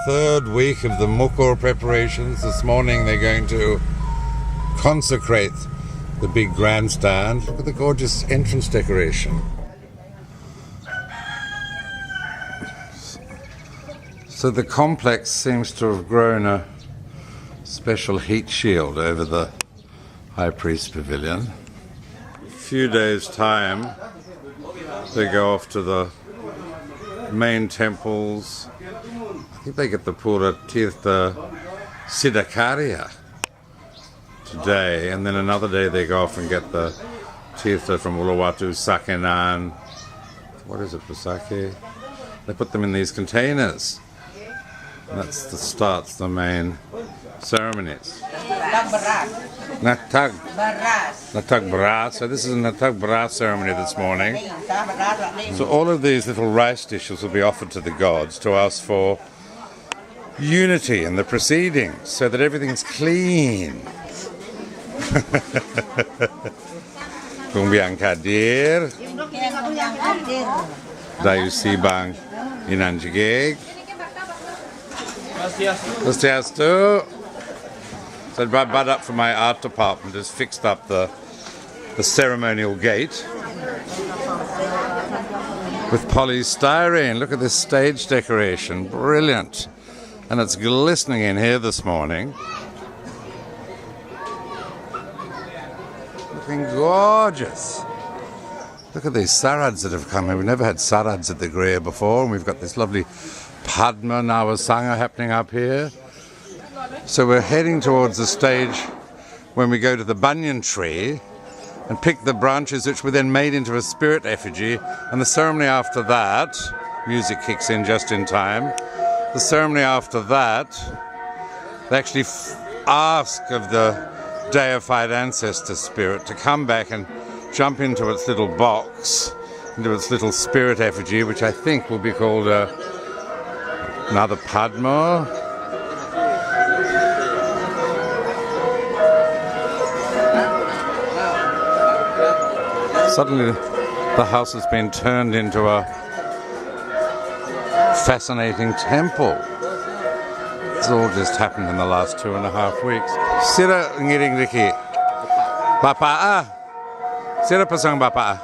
third week of the Mukur preparations. This morning they're going to consecrate the big grandstand. Look at the gorgeous entrance decoration. So the complex seems to have grown a special heat shield over the High Priest Pavilion. A few days' time they go off to the main temples. I think they get the Pura Tirtha Siddhakarya today, and then another day they go off and get the Tirtha from Uluwatu Sakenan. What is it for sake? They put them in these containers. And that's the starts the main ceremonies. Neteg Beras. So this is a Neteg Beras ceremony this morning. So all of these little rice dishes will be offered to the gods to ask for unity in the proceedings, so that everything's clean. Kung biang kadir, dayu sibang inanjigeg. Swastiastu. So Bud up from my art department has fixed up the ceremonial gate with polystyrene. Look at this stage decoration, brilliant. And it's glistening in here this morning. Looking gorgeous. Look at these sarads that have come here. We've never had sarads at the Griya before, and we've got this lovely Padma Nawasanga happening up here. So we're heading towards the stage when we go to the banyan tree and pick the branches, which were then made into a spirit effigy. And the ceremony after that, music kicks in just in time. The ceremony after that, they actually ask of the deified ancestor spirit to come back and jump into its little box, into its little spirit effigy, which I think will be called another Padma. Suddenly the house has been turned into a fascinating temple. It's all just happened in the last 2.5 weeks. Sira ngiring Riki. Bapa Sira pasang bapa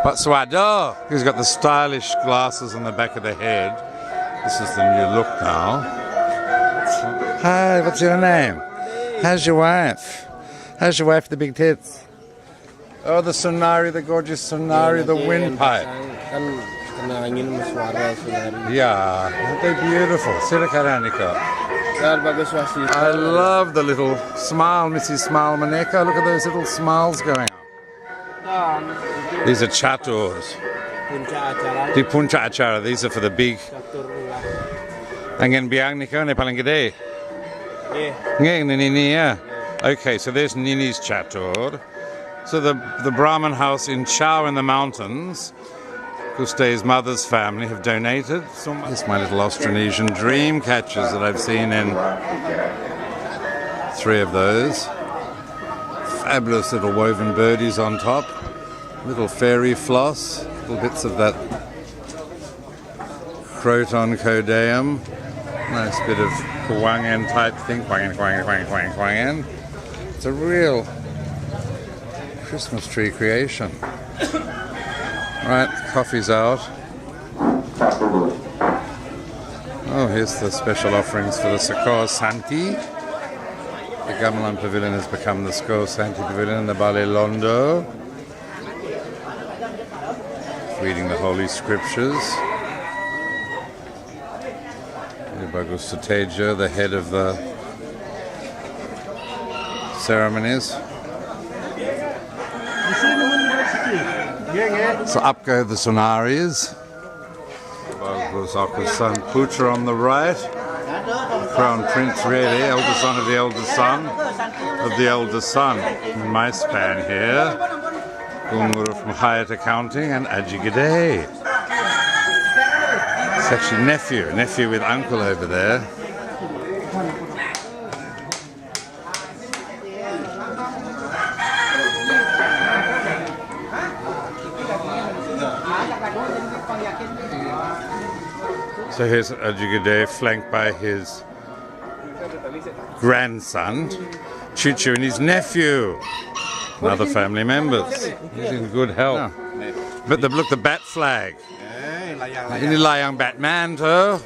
But Swado. He's got the stylish glasses on the back of the head. This is the new look now. Hi, what's your name? How's your wife? How's your wife, the big tits? Oh, the sonari, the gorgeous sonari, the windpipe. Yeah, aren't they beautiful? I love the little smile, Mrs. Smile Maneka. Look at those little smiles going on. These are chaturs. Di punca acara. These are for the big. Angin biang nika ne paling gede. Ngeng Nini, yeah. Okay, so there's Nini's chatur. So the Brahmin house in Chao in the mountains, Gustay's mother's family have donated. Here's my little Austronesian dream catchers that I've seen in 3 of those. Fabulous little woven birdies on top. Little fairy floss. Little bits of that Croton Codeum. Nice bit of Kwangan type thing. Kwangan. It's a real Christmas tree creation. Right, coffee's out. Oh, here's the special offerings for the Sekolah Santi. The Gamelan Pavilion has become the Sekolah Santi Pavilion in the Balai Londo. Reading the Holy Scriptures. Bagus Suteja, the head of the ceremonies. So up go the sonaris. Bagus son Putra on the right. Crown Prince really, eldest son of the eldest son of the eldest son. In my span here, Gungur from Hyatt Accounting and Ajigade. It's actually nephew with uncle over there. So here's Ajigade flanked by his grandson, Chuchu, and his nephew, and other family members. He's in good health. But look, the bat flag. Ini layang Batman tu.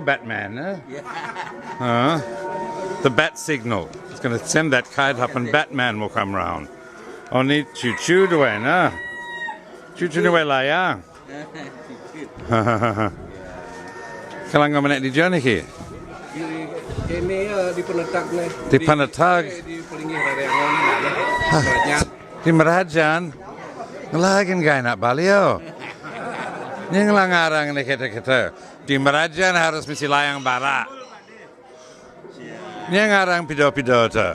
Batman. The bat signal. It's going to send that kite up and Batman will come round. Oh, ni Chuchu duwe na. Chuchu duwe layang. Kalau ngomong nak di journey ke? Ini di penetag nih. Di penetag. Di pelinggih Rariangon. Di Merajan. Ngelahin gaya nak balio. Yang ngarang ni kata-kata. Di Merajan harus mesti layang barat. Yang ngarang pido-pido tu.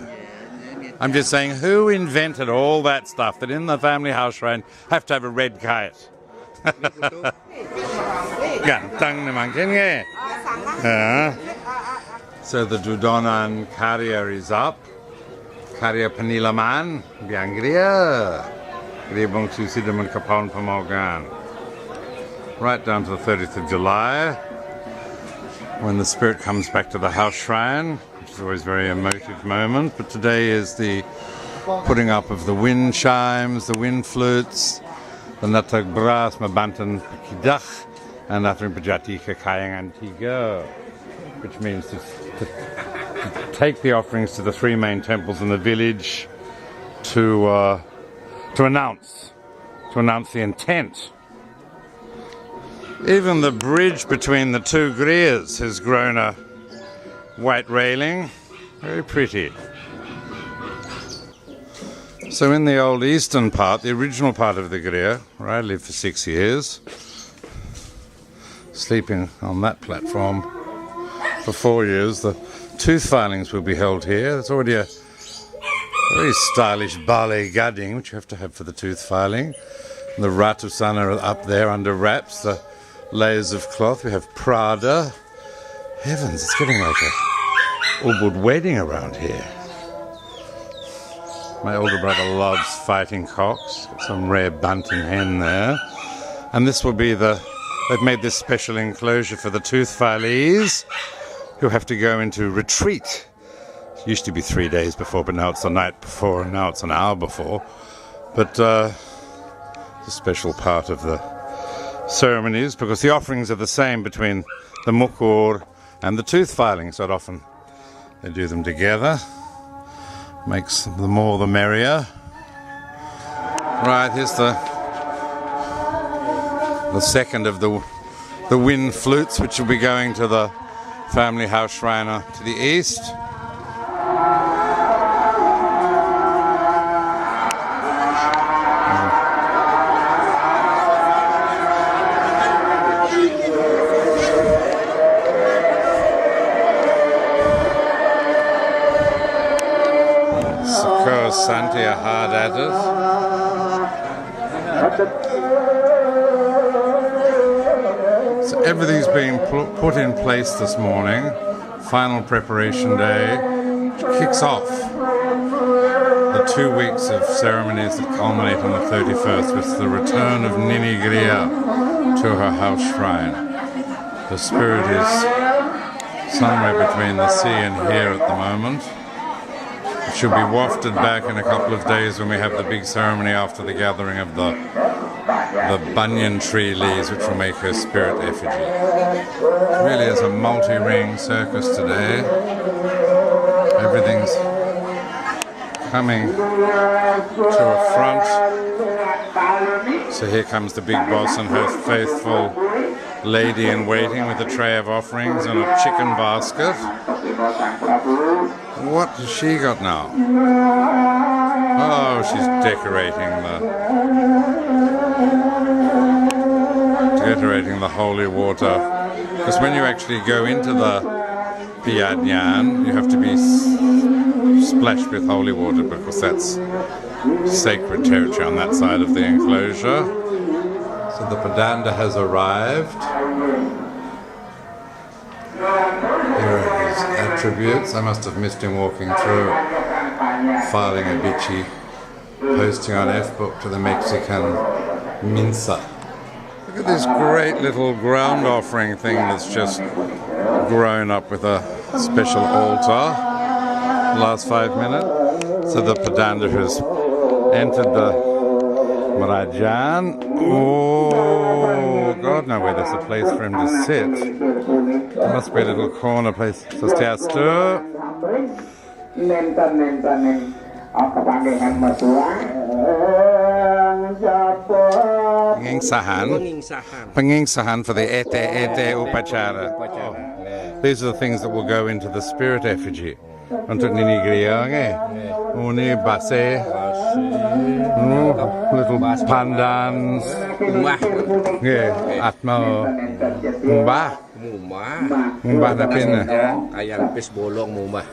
I'm just saying, who invented all that stuff that in the family house shrine have to have a red kite? Gantang naman kan. So the Dudonan Karya is up. Karya Penilaman, biang Griya. Griya bongsu sidaman Kepaon Pemogan. Right down to the 30th of July, when the spirit comes back to the house shrine, which is always a very emotive moment. But today is the putting up of the wind chimes, the wind flutes, the Neteg Beras, Mabantan Kidach, and Natharin Pajati Kayang Antigo, which means to take the offerings to the three main temples in the village to announce the intent. Even the bridge between the two Griyas has grown a white railing. Very pretty. So in the old eastern part, the original part of the Griya, where I lived for 6 years, sleeping on that platform for 4 years, the tooth filings will be held here. There's already a very stylish ballet gadding, which you have to have for the tooth filing. And the ratusana are up there under wraps, the layers of cloth. We have Prada. Heavens, it's getting like a Ubud wedding around here. My older brother loves fighting cocks. Got some rare bunting hen there. And this will be they've made this special enclosure for the tooth filees who have to go into retreat. It used to be 3 days before, but now it's the night before, and now it's an hour before. But it's a special part of the ceremonies because the offerings are the same between the Mukur and the tooth filing, so often they do them together. Makes the more the merrier. Right, here's the second of the wind flutes, which will be going to the family house shrine to the east. Santi are hard at it. So everything's being put in place this morning. Final preparation day, which kicks off the 2 weeks of ceremonies that culminate on the 31st with the return of Nini Griya to her house shrine. The spirit is somewhere between the sea and here at the moment. It should be wafted back in a couple of days when we have the big ceremony after the gathering of the banyan tree leaves, which will make her spirit effigy. It really is a multi-ring circus today. Everything's coming to a front. So here comes the big boss and her faithful lady in waiting with a tray of offerings and a chicken basket. What has she got now? Oh, she's decorating the holy water. Because when you actually go into the Piadnyan, you have to be splashed with holy water because that's sacred territory on that side of the enclosure. So the Padanda has arrived. Here are his attributes. I must have missed him walking through, filing a bichi, posting on F-book to the Mexican Minsa. Look at this great little ground offering thing that's just grown up with a special altar. Last 5 minutes. So the Padanda has entered the Marajan. Oh, God, no way, there's a place for him to sit. There must be a little corner place. So Swastiastu. Pengingsahan for the ete upachara. Oh. These are the things that will go into the spirit effigy. Untuk Nini Griya, Uni base, little pandans, atma, mbah napin. Ayang pis bolong mumah.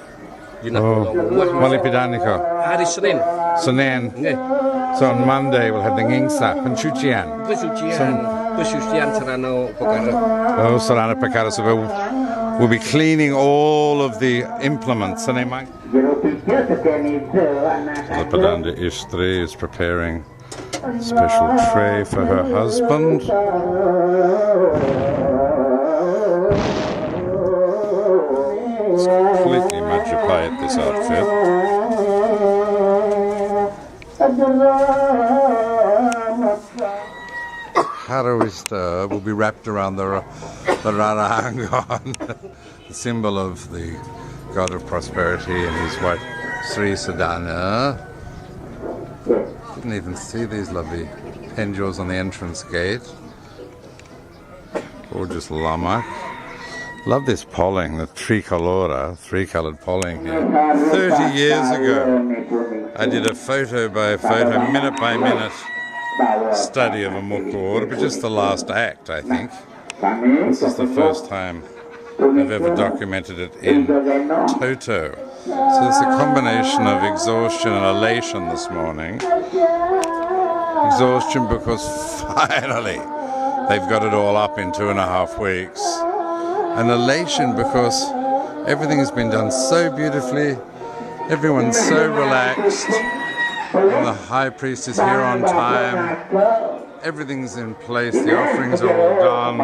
Malipidaniko. Hari Senin. Senin. So on Monday we'll have the ngingsa, pensucian. Pensucian Serrano Pekara. Oh, Serrano Pekara. So we'll be cleaning all of the implements. The Padanda Istri is preparing a special tray for her husband. It's completely Majapahit, this outfit. Harawista will be wrapped around the Rarahangon, the symbol of the god of prosperity, and his wife Sri Sadhana. Didn't even see these lovely penjors on the entrance gate. Gorgeous lamak. Love this polling, the tricolora, three-coloured polling here. 30 years ago, I did a photo by photo, minute by minute study of a Mukur, but just the last act, I think. This is the first time I've ever documented it in toto. So it's a combination of exhaustion and elation this morning. Exhaustion because finally they've got it all up in 2.5 weeks. And elation because everything has been done so beautifully, everyone's so relaxed, and the high priest is here on time, everything's in place, the offerings are all done,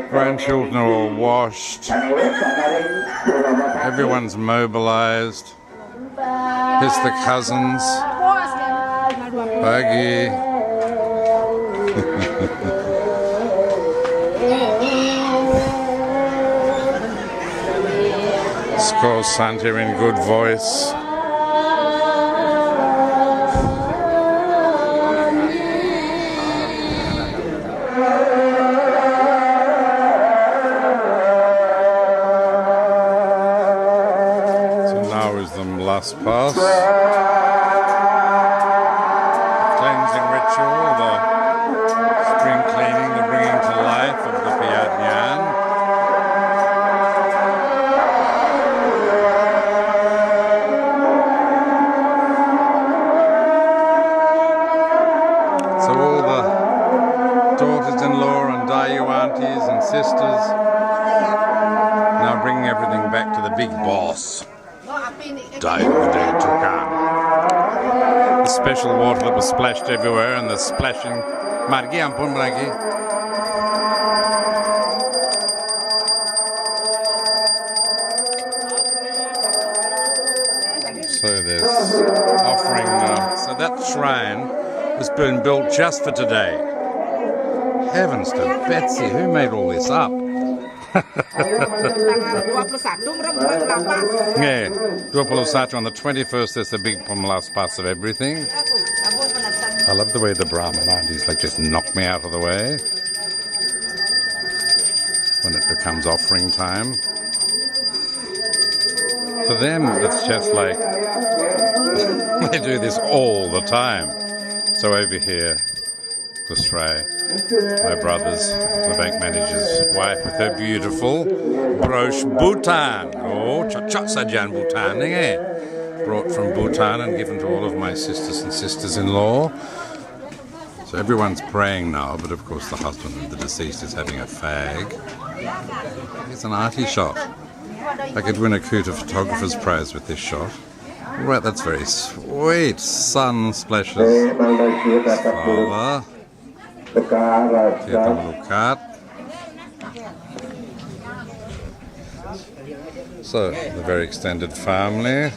grandchildren are all washed, everyone's mobilized. Here's the cousins, Buggy. Skol Santa in good voice. So now is the last pass. Cleansing ritual, the spring cleaning, the bringing to life of the Piadnyan. And sisters now bringing everything back to the big boss, David Tukan. The special water that was splashed everywhere and the splashing. Margi ampun margi. So there's offering. So that shrine has been built just for today. Heavens to Betsy, who made all this up? Yeah, 21 on the 21st there's the big last pass of everything. I love the way the Brahmin aunties like just knock me out of the way when it becomes offering time. For them it's just like they do this all the time. So over here, Kusray, my brother's, the bank manager's wife, with her beautiful brooch Bhutan. Oh, cha-cha sajan Bhutan, brought from Bhutan and given to all of my sisters and sisters-in-law. So everyone's praying now, but of course the husband of the deceased is having a fag. It's an arty shot. I could win a Kuta Photographer's Prize with this shot. Right, that's very sweet. Sun splashes. Father. Kita melukat. So, the very extended family.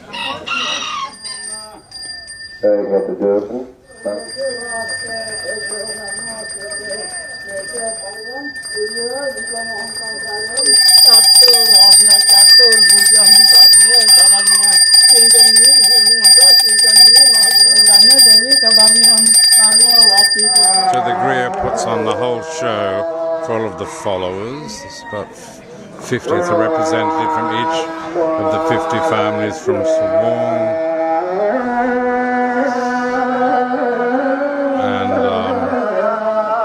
So the Griya puts on the whole show for all of the followers. There's about 50, it's a representative from each of the 50 families from Suwon. And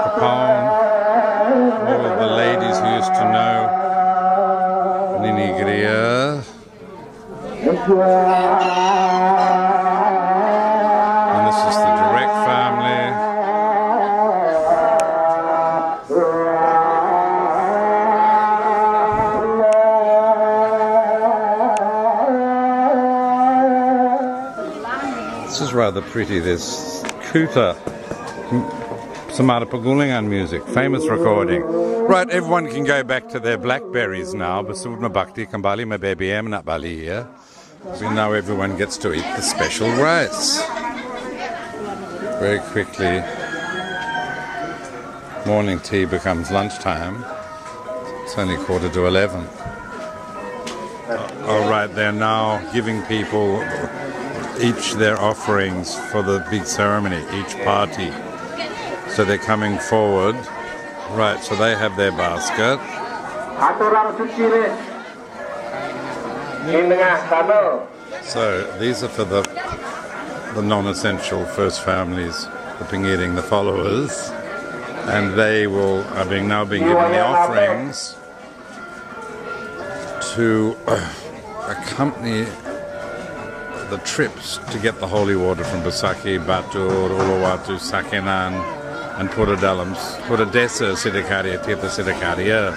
Kepaon, all of the ladies who used to know Nini Griya. And this is the direct family. This is rather pretty. There's Kuta, Samara Pagulingan music, famous recording. Right, everyone can go back to their blackberries now. Basudma Bhakti Kambali my baby am not Bali here. So now everyone gets to eat the special rice. Very quickly, morning tea becomes lunchtime. It's only 11:15. All right, they're now giving people each their offerings for the big ceremony, each party. So they're coming forward. Right, so they have their basket. So these are for the non-essential first families, the Pingiring, the followers, and they are now being given the offerings to accompany the trips to get the holy water from Besaki, Batur, Uluwatu, Sakenan, and Puradesa Siddhikaria, Tirtha Siddhikaria.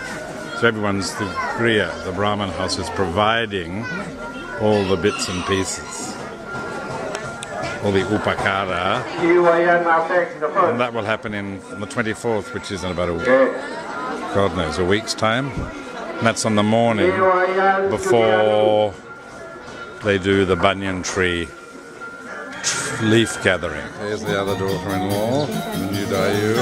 So everyone's, the Griya, the Brahman house, is providing all the bits and pieces, all the upakara. And that will happen on the 24th, which is in about God knows, a week's time. And that's on the morning before they do the banyan tree leaf gathering. Here's the other daughter-in-law, the new Dayu.